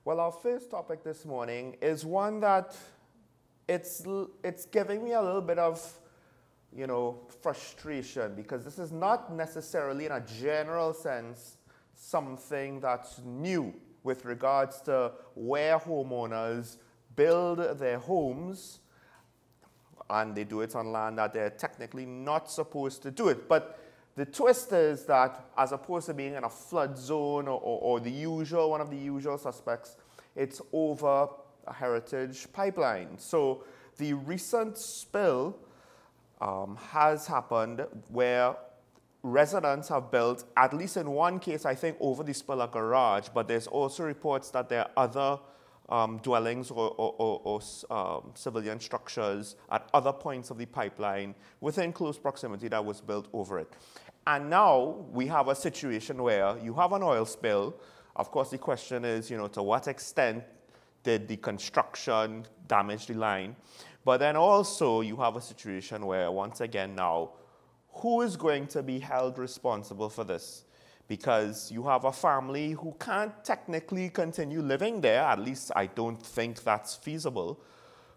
Well, our first topic this morning is one that it's giving me a little bit of, frustration, because this is not necessarily in a general sense something that's new with regards to where homeowners build their homes, and they do it on land that they're technically not supposed to do it. But the twist is that as opposed to being in a flood zone or one of the usual suspects, it's over a heritage pipeline. So the recent spill has happened where residents have built, at least in one case, I think, over the spill, a garage, but there's also reports that there are other dwellings or civilian structures at other points of the pipeline within close proximity that was built over it. And now we have a situation where you have an oil spill. Of course, the question is, to what extent did the construction damage the line? But then also you have a situation where, once again now, who is going to be held responsible for this? Because you have a family who can't technically continue living there. At least I don't think that's feasible.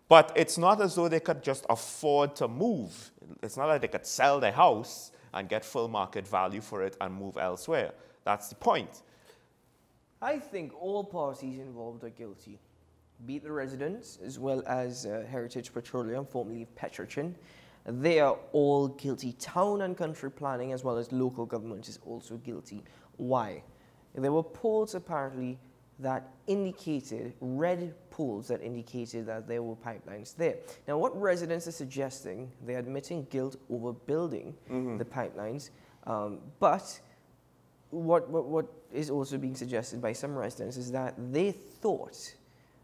But it's not as though they could just afford to move. It's not like they could sell their house and get full market value for it and move elsewhere. That's the point. I think all parties involved are guilty, be it the residents as well as Heritage Petroleum, formerly Petrochin. They are all guilty. Town and country planning as well as local government is also guilty. Why? There were polls apparently that indicated, red polls that indicated that there were pipelines there. Now what residents are suggesting, they're admitting guilt over building the pipelines, but what is also being suggested by some residents is that they thought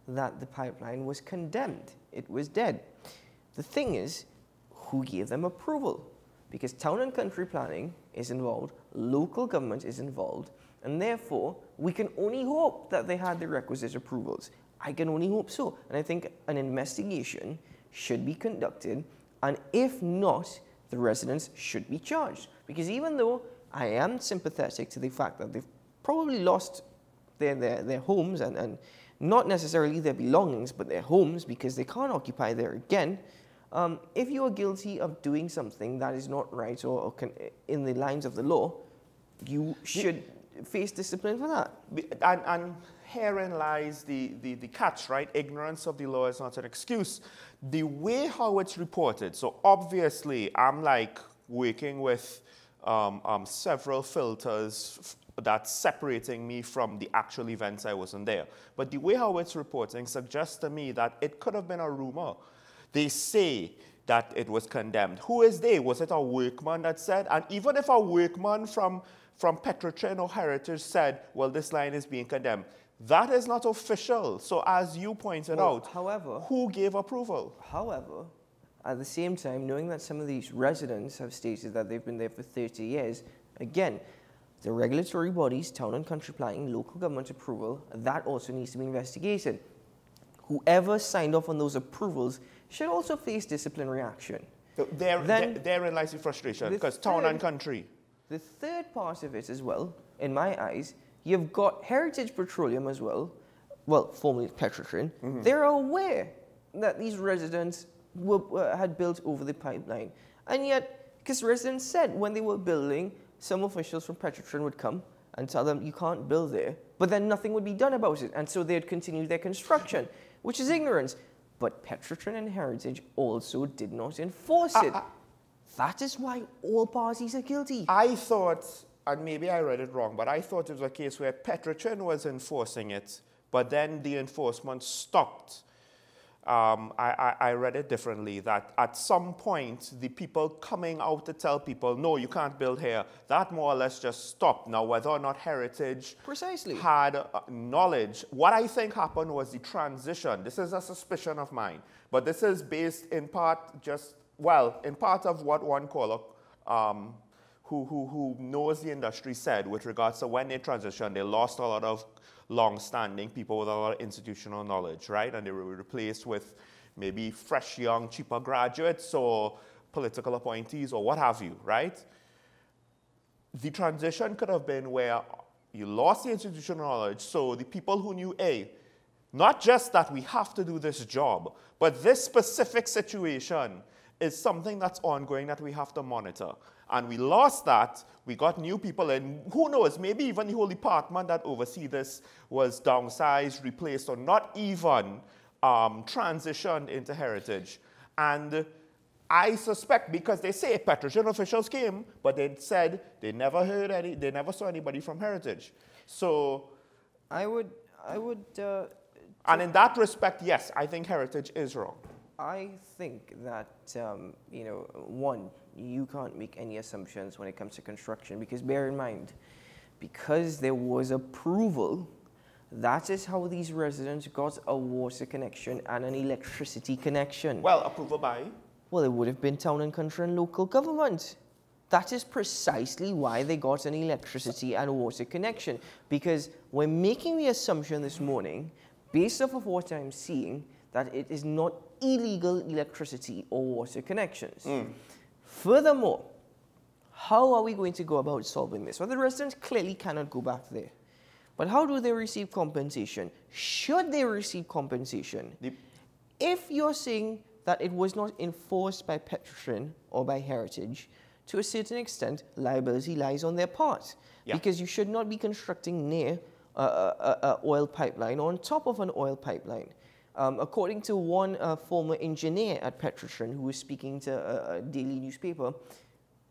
that the pipeline was condemned. It was dead. The thing is, who gave them approval? Because town and country planning is involved, local government is involved, and therefore we can only hope that they had the requisite approvals. I can only hope so. And I think an investigation should be conducted, and if not, the residents should be charged. Because even though I am sympathetic to the fact that they've probably lost their homes and not necessarily their belongings, but their homes, because they can't occupy there again. If you are guilty of doing something that is not right or in the lines of the law, you should face discipline for that. And herein lies the catch, right? Ignorance of the law is not an excuse. The way how it's reported, so obviously I'm like working with several filters that's separating me from the actual events. I wasn't there. But the way how it's reporting suggests to me that it could have been a rumor. They say that it was condemned. Who is they? Was it a workman that said? And even if a workman from Petrochin or Heritage said, well, this line is being condemned, that is not official. So as you pointed out, however, who gave approval? However, at the same time, knowing that some of these residents have stated that they've been there for 30 years, again, the regulatory bodies, town and country planning, local government approval, that also needs to be investigated. Whoever signed off on those approvals should also face disciplinary action. Therein lies the frustration, because town and country. The third part of it as well, in my eyes, you've got Heritage Petroleum as well, formerly Petrochin. They're aware that these residents had built over the pipeline. And yet, because residents said when they were building, some officials from Petrochin would come and tell them, you can't build there, but then nothing would be done about it. And so they'd continue their construction, which is ignorance. But Petrochin and Heritage also did not enforce it. That is why all parties are guilty. I thought, and maybe I read it wrong, but I thought it was a case where Petrochin was enforcing it, but then the enforcement stopped. I read it differently, that at some point, the people coming out to tell people, no, you can't build here, that more or less just stopped. Now, whether or not Heritage had knowledge, what I think happened was the transition. This is a suspicion of mine, but this is based in part in part of what one caller who knows the industry said with regards to when they transitioned, they lost a lot of long-standing people with a lot of institutional knowledge, right? And they were replaced with maybe fresh, young, cheaper graduates or political appointees or what have you, right? The transition could have been where you lost the institutional knowledge, so the people who knew A not just that we have to do this job, but this specific situation is something that's ongoing that we have to monitor. And we lost that. We got new people in. Who knows? Maybe even the whole department that oversees this was downsized, replaced, or not even transitioned into heritage. And I suspect, because they say Petrochin officials came, but they said they never they never saw anybody from heritage. So I would. And in that respect, yes, I think heritage is wrong. I think that, one, you can't make any assumptions when it comes to construction, because bear in mind, because there was approval, that is how these residents got a water connection and an electricity connection. Well, approval by? Well, it would have been town and country and local government. That is precisely why they got an electricity and water connection, because we're making the assumption this morning, based off of what I'm seeing, that it is not illegal electricity or water connections. Furthermore, how are we going to go about solving this? Well, the residents clearly cannot go back there. But how do they receive compensation? Should they receive compensation? If you're saying that it was not enforced by Petrochin or by Heritage, to a certain extent, liability lies on their part. Yeah. Because you should not be constructing near an oil pipeline or on top of an oil pipeline. According to one former engineer at Petrochin who was speaking to a daily newspaper,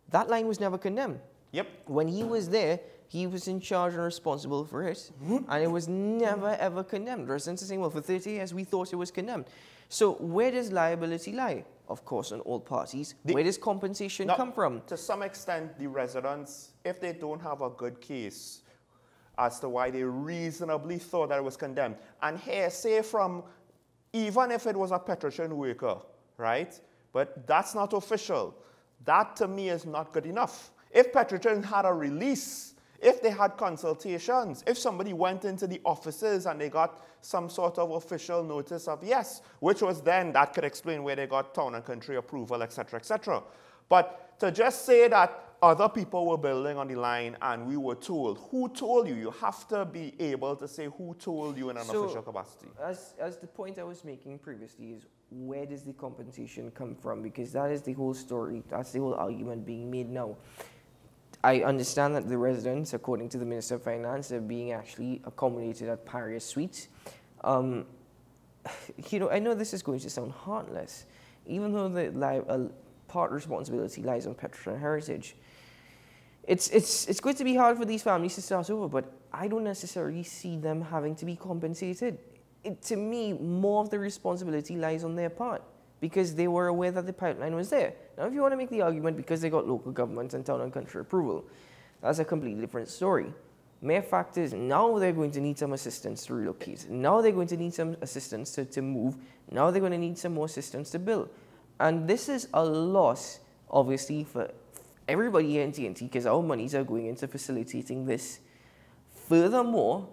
that line was never condemned. Yep. When he was there, he was in charge and responsible for it, and it was never ever condemned. Residents are saying, well, for 30 years we thought it was condemned. So where does liability lie? Of course, on all parties. Where does compensation come from? To some extent, the residents, if they don't have a good case as to why they reasonably thought that it was condemned, and hearsay from, even if it was a Petrochin worker, right? But that's not official. That, to me, is not good enough. If Petrochin had a release, if they had consultations, if somebody went into the offices and they got some sort of official notice of yes, which was then, that could explain where they got town and country approval, etc., etc. But to just say that other people were building on the line and we were told, who told you? You have to be able to say who told you in an official capacity. As the point I was making previously is, where does the compensation come from? Because that is the whole story. That's the whole argument being made now. I understand that the residents, according to the Minister of Finance, are being actually accommodated at Paris Suites. I know this is going to sound heartless, even though the part responsibility lies on Petrochin Heritage. It's going to be hard for these families to start over, but I don't necessarily see them having to be compensated. To me, more of the responsibility lies on their part, because they were aware that the pipeline was there. Now, if you want to make the argument because they got local government and town and country approval, that's a completely different story. Mere fact is, now they're going to need some assistance to relocate. Now they're going to need some assistance to move. Now they're going to need some more assistance to build. And this is a loss, obviously, for everybody here in TNT, because our monies are going into facilitating this. Furthermore,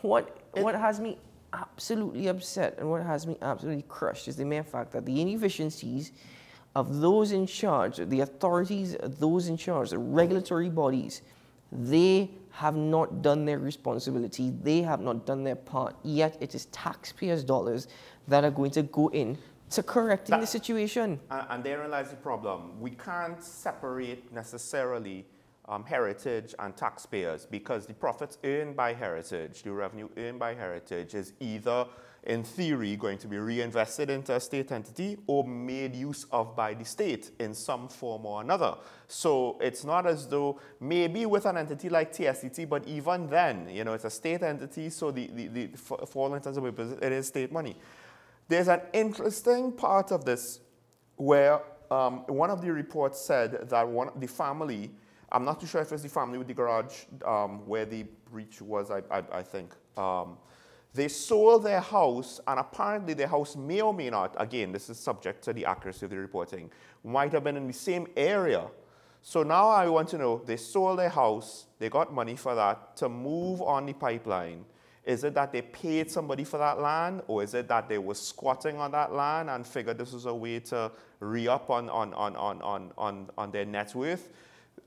what has me absolutely upset and what has me absolutely crushed is the mere fact that the inefficiencies of those in charge, the authorities, those in charge, the regulatory bodies, they have not done their responsibility. They have not done their part. Yet it is taxpayers' dollars that are going to go in to correcting the situation. And therein lies the problem. We can't separate necessarily heritage and taxpayers, because the profits earned by heritage, the revenue earned by heritage, is either, in theory, going to be reinvested into a state entity or made use of by the state in some form or another. So it's not as though, maybe with an entity like TSCT, but even then, it's a state entity, so for all intents and purposes, it is state money. There's an interesting part of this where one of the reports said that the family, I'm not too sure if it's the family with the garage where the breach was, I think. They sold their house, and apparently their house may or may not, again, this is subject to the accuracy of the reporting, might have been in the same area. So now I want to know, they sold their house, they got money for that to move on the pipeline. Is it that they paid somebody for that land, or is it that they were squatting on that land and figured this was a way to re-up on their net worth?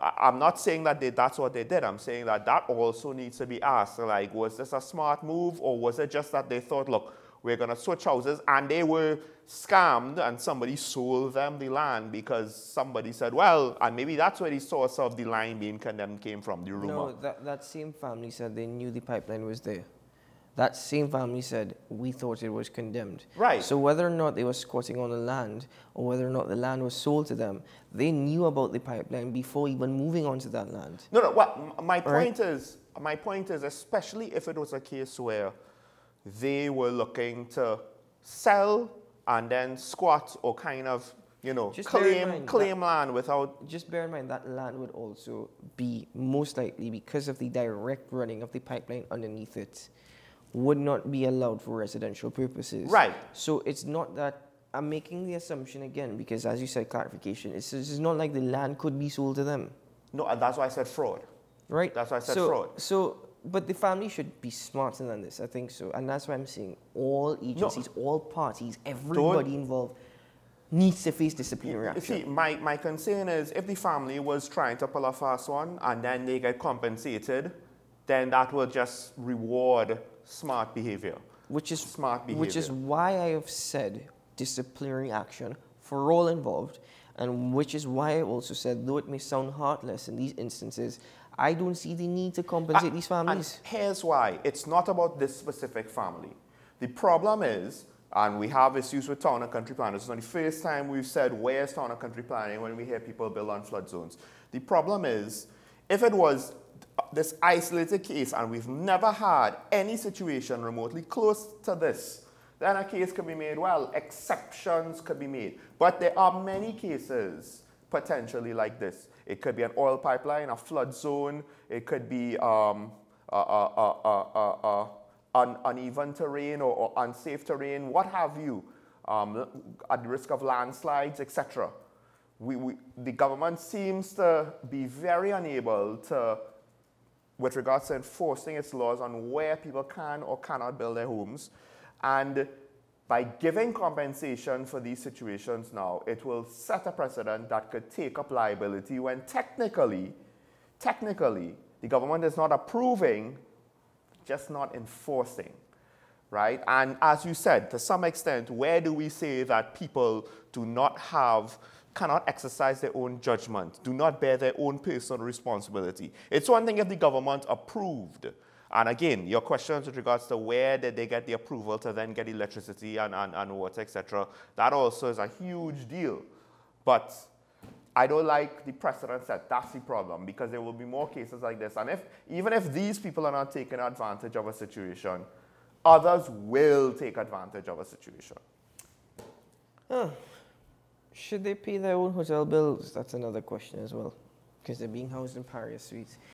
I'm not saying that that's what they did. I'm saying that that also needs to be asked. Like, was this a smart move, or was it just that they thought, look, we're going to switch houses, and they were scammed and somebody sold them the land because somebody said, well, and maybe that's where the source of the line being condemned came from, the rumor. No, that same family said they knew the pipeline was there. That same family said, we thought it was condemned. Right. So whether or not they were squatting on the land, or whether or not the land was sold to them, they knew about the pipeline before even moving onto that land. No, what my point is, especially if it was a case where they were looking to sell and then squat or kind of, claim land without... Just bear in mind that land would also be most likely, because of the direct running of the pipeline underneath it, would not be allowed for residential purposes. Right. So it's not that, I'm making the assumption again, because as you said, clarification, it's not like the land could be sold to them. No, and that's why I said fraud. Right. That's why I said fraud. But the family should be smarter than this, I think so. And that's why I'm saying all agencies, all parties, everybody involved needs to face disciplinary action. See, my concern is if the family was trying to pull a fast one and then they get compensated, then that will just reward smart behavior. Which is why I have said disciplinary action for all involved, and which is why I also said, though it may sound heartless in these instances, I don't see the need to compensate these families. And here's why. It's not about this specific family. The problem is, and we have issues with town and country planning. It's not the first time we've said, where's town and country planning when we hear people build on flood zones. The problem is, if it was this isolated case and we've never had any situation remotely close to this, then a case could be made, well, exceptions could be made. But there are many cases potentially like this. It could be an oil pipeline, a flood zone. It could be uneven terrain or unsafe terrain, what have you, at the risk of landslides, etc. The government seems to be very unable to, with regards to enforcing its laws on where people can or cannot build their homes. And by giving compensation for these situations now, it will set a precedent that could take up liability when technically, the government is not approving, just not enforcing, right? And as you said, to some extent, where do we say that people cannot exercise their own judgment, do not bear their own personal responsibility? It's one thing if the government approved. And again, your questions with regards to where did they get the approval to then get electricity and water, etc., that also is a huge deal. But I don't like the precedent set. That's the problem, because there will be more cases like this. And even if these people are not taking advantage of a situation, others will take advantage of a situation. Should they pay their own hotel bills? That's another question as well, because they're being housed in Paris suites.